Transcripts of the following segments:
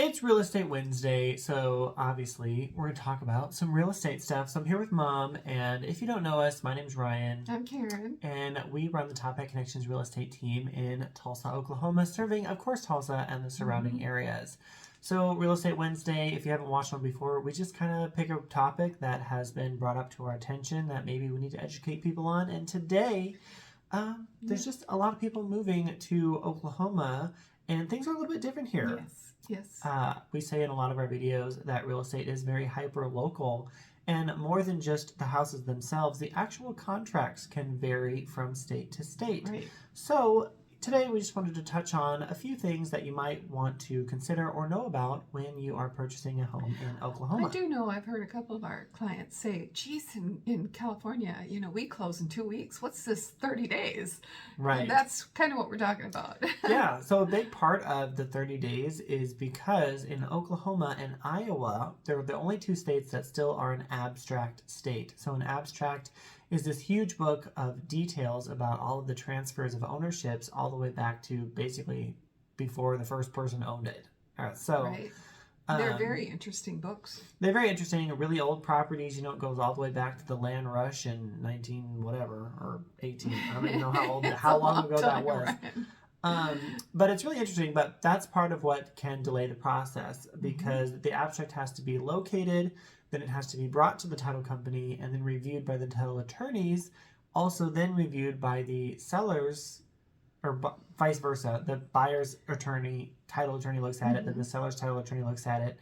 It's Real Estate Wednesday, so obviously we're going to talk about some real estate stuff. So I'm here with Mom, and if you don't know us, my name's Ryan. I'm Karen. And we run the Top Hat Connections real estate team in Tulsa, Oklahoma, serving, of course, Tulsa and the surrounding areas. So Real Estate Wednesday, if you haven't watched one before, we just kind of pick a topic that has been brought up to our attention that maybe we need to educate people on. And today, there's just a lot of people moving to Oklahoma, and things are a little bit different here. Yes. We say in a lot of our videos that real estate is very hyper local, and more than just the houses themselves, the actual contracts can vary from state to state. Right. So today we just wanted to touch on a few things that you might want to consider or know about when you are purchasing a home in Oklahoma. I do know, I've heard a couple of our clients say, geez, in California, we close in 2 weeks. What's this 30 days? Right. That's kind of what we're talking about. Yeah, so a big part of the 30 days is because in Oklahoma and Iowa, they're the only two states that still are an abstract state. So an abstract is this huge book of details about all of the transfers of ownerships all the way back to basically before the first person owned it. Right. They're very interesting books. They're very interesting. Really old properties, it goes all the way back to the land rush in 19 whatever or 18. I don't even know how long ago that was. But it's really interesting. But that's part of what can delay the process because the abstract has to be located, then it has to be brought to the title company and then reviewed by the title attorneys, also then reviewed by the sellers, or vice versa. The buyer's title attorney looks at it, then the seller's title attorney looks at it.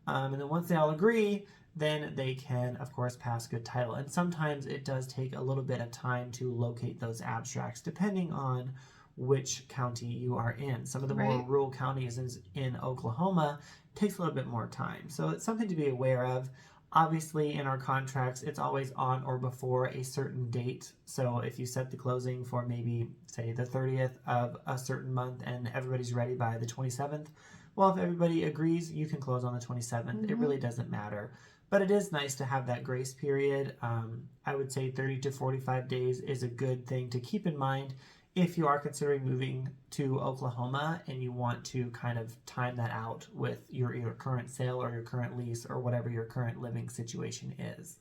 And then once they all agree, then they can, of course, pass good title. And sometimes it does take a little bit of time to locate those abstracts, depending on which county you are in. Some of the more rural counties in Oklahoma takes a little bit more time. So it's something to be aware of. Obviously, in our contracts, it's always on or before a certain date. So if you set the closing for maybe, say, the 30th of a certain month and everybody's ready by the 27th, well, if everybody agrees, you can close on the 27th. It really doesn't matter. But it is nice to have that grace period. I would say 30 to 45 days is a good thing to keep in mind if you are considering moving to Oklahoma and you want to kind of time that out with your either current sale or your current lease or whatever your current living situation is.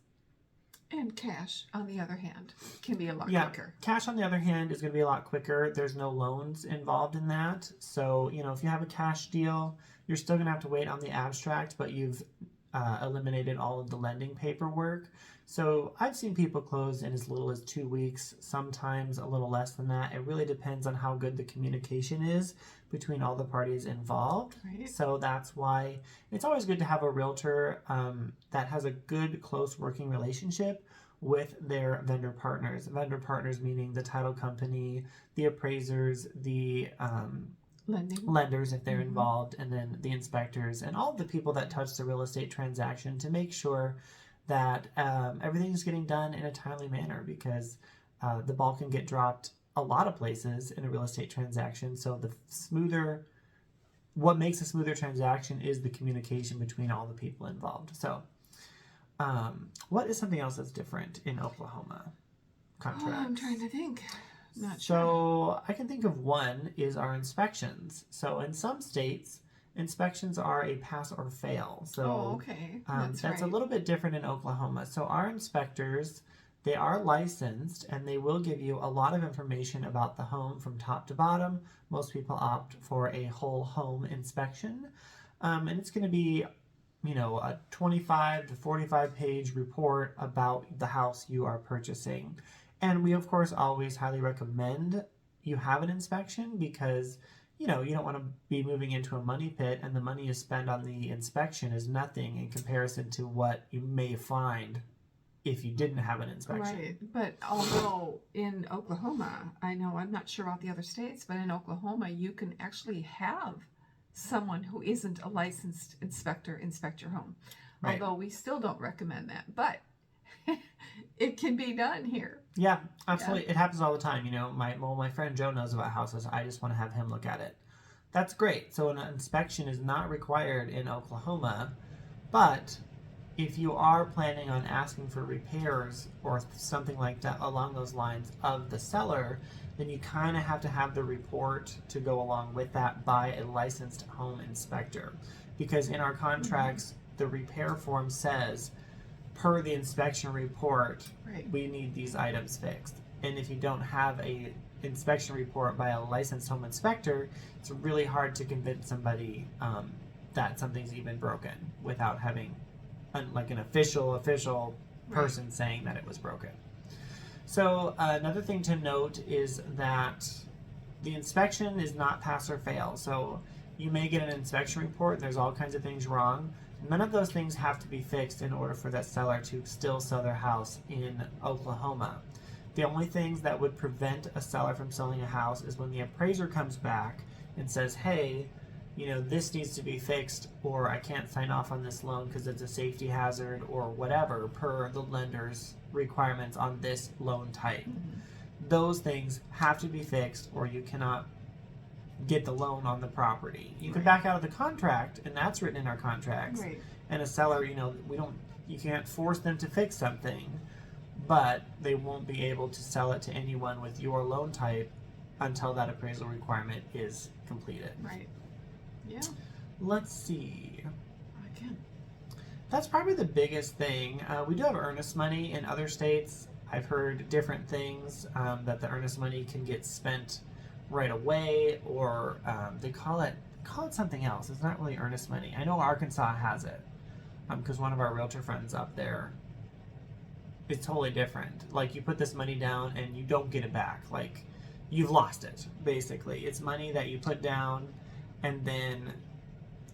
And cash, on the other hand, can be a lot quicker. Cash, on the other hand, is going to be a lot quicker. There's no loans involved in that. So, if you have a cash deal, you're still going to have to wait on the abstract, but you've eliminated all of the lending paperwork. So I've seen people close in as little as 2 weeks, sometimes a little less than that. It really depends on how good the communication is between all the parties involved. Right. So that's why it's always good to have a realtor that has a good, close working relationship with their vendor partners. Vendor partners meaning the title company, the appraisers, the lenders if they're involved, and then the inspectors and all the people that touch the real estate transaction to make sure that everything is getting done in a timely manner because the ball can get dropped a lot of places in a real estate transaction. So what makes a smoother transaction is the communication between all the people involved. So what is something else that's different in Oklahoma contracts? I'm trying to think. Not sure. So I can think of one is our inspections. So in some states, inspections are a pass or fail. So that's a little bit different in Oklahoma. So our inspectors, they are licensed and they will give you a lot of information about the home from top to bottom. Most people opt for a whole home inspection. And it's going to be, a 25 to 45 page report about the house you are purchasing. And we, of course, always highly recommend you have an inspection because you don't want to be moving into a money pit and the money you spend on the inspection is nothing in comparison to what you may find if you didn't have an inspection. Right, but although in Oklahoma, I'm not sure about the other states, but in Oklahoma, you can actually have someone who isn't a licensed inspector inspect your home. Right. Although we still don't recommend that, but it can be done here. Yeah, absolutely. Yeah. It happens all the time. My friend Joe knows about houses. I just want to have him look at it. That's great. So an inspection is not required in Oklahoma, but if you are planning on asking for repairs or something like that along those lines of the seller, then you kind of have to have the report to go along with that by a licensed home inspector. Because in our contracts, the repair form says, per the inspection report, Right. we need these items fixed. And if you don't have a inspection report by a licensed home inspector, it's really hard to convince somebody that something's even broken without having like an official person Right. saying that it was broken. So another thing to note is that the inspection is not pass or fail. So you may get an inspection report and there's all kinds of things wrong. None of those things have to be fixed in order for that seller to still sell their house in Oklahoma. The only things that would prevent a seller from selling a house is when the appraiser comes back and says, hey, you know, this needs to be fixed, or I can't sign off on this loan because it's a safety hazard, or whatever, per the lender's requirements on this loan type. Those things have to be fixed, or you cannot get the loan on the property. You can back out of the contract, and that's written in our contracts. Right. And a seller, you know, you can't force them to fix something, but they won't be able to sell it to anyone with your loan type until that appraisal requirement is completed. Right. Yeah. Let's see. Again. That's probably the biggest thing. We do have earnest money in other states. I've heard different things that the earnest money can get spent right away, or they call it something else. It's not really earnest money. I know Arkansas has it because one of our realtor friends up there. It's totally different. Like, you put this money down and you don't get it back. Like, you've lost it, basically. It's money that you put down, and then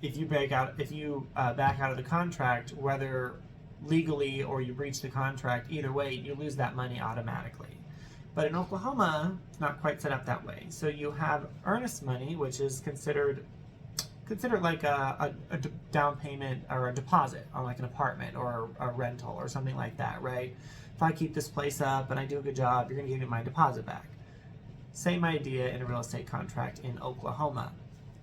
if you back out of the contract, whether legally or you breach the contract, either way, you lose that money automatically. But in Oklahoma, it's not quite set up that way. So you have earnest money, which is considered like a down payment or a deposit on like an apartment or a rental or something like that, right? If I keep this place up and I do a good job, you're going to give me my deposit back. Same idea in a real estate contract in Oklahoma.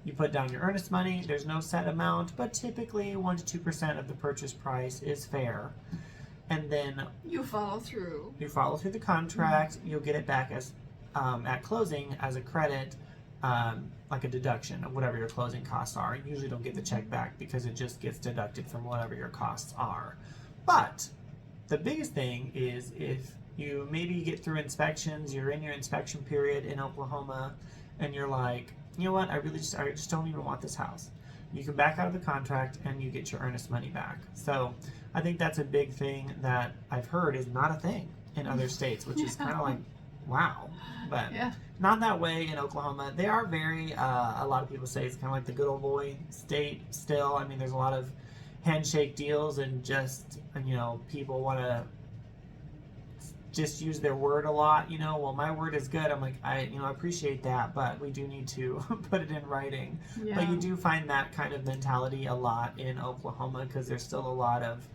You put down your earnest money, there's no set amount, but typically 1 to 2% of the purchase price is fair. And then you follow through the contract, you'll get it back as at closing as a credit, like a deduction of whatever your closing costs are. You usually don't get the check back because it just gets deducted from whatever your costs are. But the biggest thing is if you maybe get through inspections, you're in your inspection period in Oklahoma, and you're like, you know what, I just don't even want this house. You can back out of the contract and you get your earnest money back. So I think that's a big thing that I've heard is not a thing in other states, which is kind of like, wow. But not that way in Oklahoma. They are very, a lot of people say it's kind of like the good old boy state still. I mean, there's a lot of handshake deals and just, you know, people want to just use their word a lot, you know, well, my word is good. I'm like, I appreciate that, but we do need to put it in writing. Yeah. But you do find that kind of mentality a lot in Oklahoma because there's still a lot of,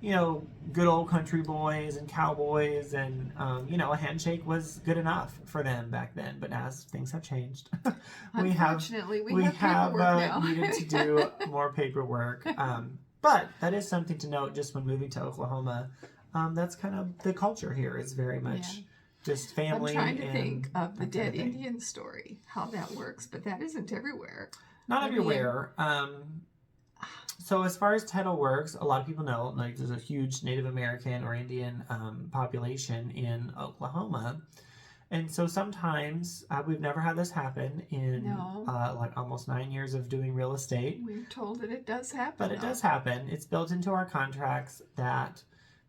you know, good old country boys and cowboys, and you know, a handshake was good enough for them back then. But as things have changed, Unfortunately, we have paperwork now. needed to do more paperwork. But that is something to note just when moving to Oklahoma. That's kind of the culture here is very much just family. I'm trying to think of the dead Indian story, how that works, but that isn't everywhere. Not everywhere. So as far as title works, a lot of people know, like, there's a huge Native American or Indian population in Oklahoma. And so sometimes, we've never had this happen in like almost 9 years of doing real estate. We're told that it does happen. But it does happen. It's built into our contracts that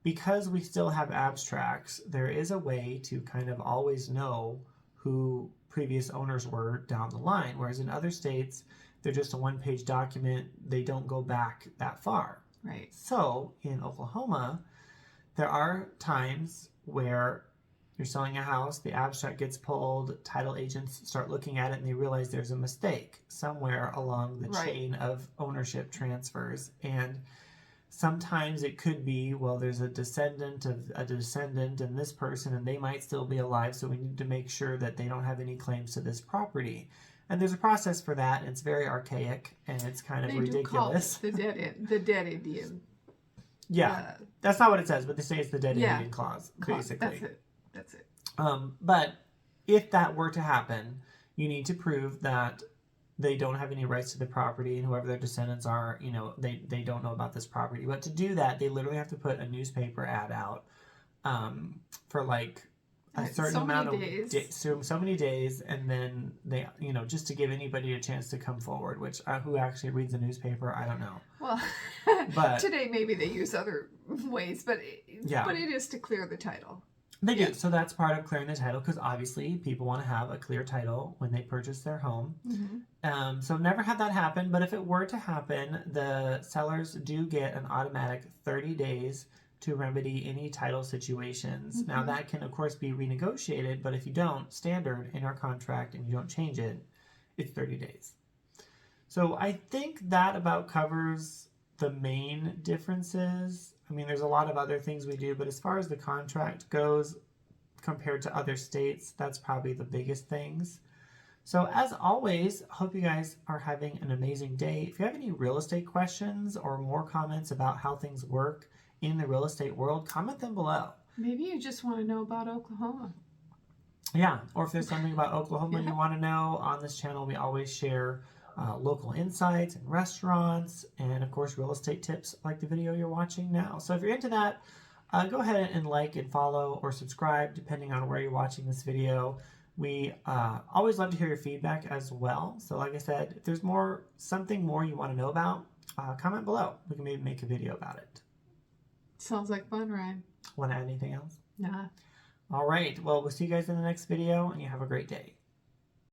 because we still have abstracts, there is a way to kind of always know who previous owners were down the line. Whereas in other states, they're just a one-page document. They don't go back that far. Right. So in Oklahoma, there are times where you're selling a house, the abstract gets pulled, title agents start looking at it, and they realize there's a mistake somewhere along the chain of ownership transfers. And sometimes it could be, well, there's a descendant of a descendant and this person, and they might still be alive, so we need to make sure that they don't have any claims to this property. And there's a process for that, and it's very archaic, and it's kind of ridiculous. Do call it the dead Indian. Yeah, that's not what it says, but they say it's the dead Indian clause, basically. That's it. But if that were to happen, you need to prove that they don't have any rights to the property, and whoever their descendants are, you know, they don't know about this property. But to do that, they literally have to put a newspaper ad out for like a certain amount of days, so many days, and then they, you know, just to give anybody a chance to come forward. Which who actually reads a newspaper, I don't know. Well, but today maybe they use other ways, but it is to clear the title. They do. So that's part of clearing the title, because obviously people want to have a clear title when they purchase their home. Mm-hmm. So never had that happen, but if it were to happen, the sellers do get an automatic 30 days to remedy any title situations. Mm-hmm. Now that can of course be renegotiated, but if you don't, standard in our contract, and you don't change it, it's 30 days. So I think that about covers the main differences. I mean, there's a lot of other things we do, but as far as the contract goes, compared to other states, that's probably the biggest things. So as always, hope you guys are having an amazing day. If you have any real estate questions or more comments about how things work in the real estate world, comment them below. Maybe you just want to know about Oklahoma. Yeah, or if there's something about Oklahoma you want to know, on this channel we always share local insights and restaurants, and of course real estate tips like the video you're watching now. So if you're into that, go ahead and like and follow or subscribe depending on where you're watching this video. We always love to hear your feedback as well. So like I said, if there's something more you want to know about, comment below. We can maybe make a video about it. Sounds like fun, Ryan. Want to add anything else? Nah. All right. Well, we'll see you guys in the next video, and you have a great day.